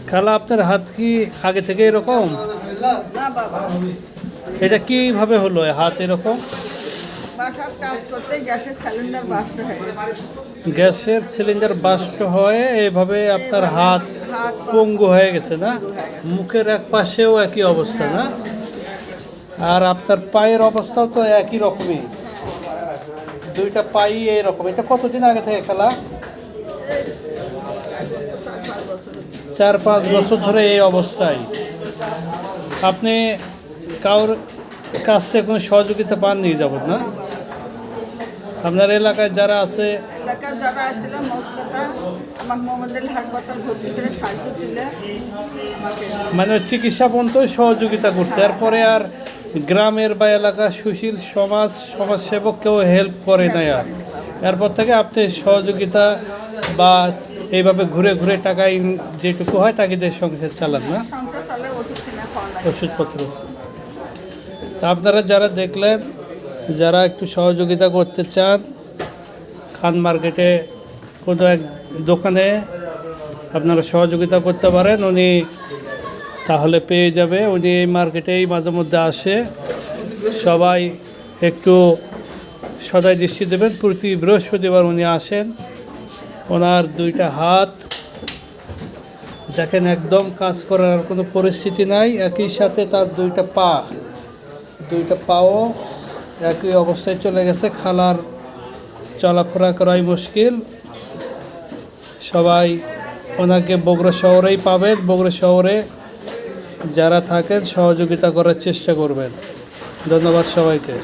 খালা আপনার হাত কি আগে থেকে এরকম? না বাবা, এটা কিভাবে হলো হাত এরকম? বাসার কাজ করতে গ্যাসের সিলিন্ডার বাস্ট হয়ে গেছে। গ্যাসের সিলিন্ডার বাস্ট হয়ে এইভাবে আপনার হাত পঙ্গু হয়ে গেছে না? মুখের এক পাশেও একই অবস্থা না? আর আপনার পায়ের অবস্থাও তো একই রকমই, দুইটা পাই এইরকম। এটা কতদিন আগে থেকে খেলা? 4-5 বছর ধরে এই অবস্থায়। আপনি কারোর কাছ থেকে কোনো সহযোগিতা পাননি যাবত না? আপনার এলাকায় যারা আছে, এলাকার যারা আছিল মোট কথা আমার মোহাম্মদ হাসপাতাল ভর্তি করে সাহায্য দিলে আমাকে মানে চিকিৎসা পর্যন্ত সহযোগিতা করছে। এরপরে আর গ্রামের বা এলাকা সুশীল সমাজসেবক কেউ হেল্প করে না। আর এরপর থেকে আপনি সহযোগিতা বা এইভাবে ঘুরে ঘুরে টাকা যেটুকু হয় তাকে দিয়ে সংসার চালান না? সংসার চলে, ওষুধ কিনে খাওয়া লাগে। ওষুধপত্র। তা আপনারা যারা দেখলেন, যারা একটু সহযোগিতা করতে চান, খান মার্কেটে কোনো এক দোকানে আপনারা সহযোগিতা করতে পারেন, উনি তাহলে পেয়ে যাবে। উনি এই মার্কেটেই মাঝে মধ্যে আসে। সবাই একটু সদাই দৃষ্টি দেবেন, প্রতি বৃহস্পতিবার উনি আসেন। ওনার দুইটা হাত দেখেন একদম কাজ করার কোনো পরিস্থিতি নাই, একই সাথে তার দুইটা পাও একই অবস্থায় চলে গেছে। খালার চলাফেরা করাই মুশকিল। সবাই ওনাকে বগুড়া শহরেই পাবেন। বগুড়া শহরে যারা থাকেন সহযোগিতা করার চেষ্টা করবেন। ধন্যবাদ সবাইকে।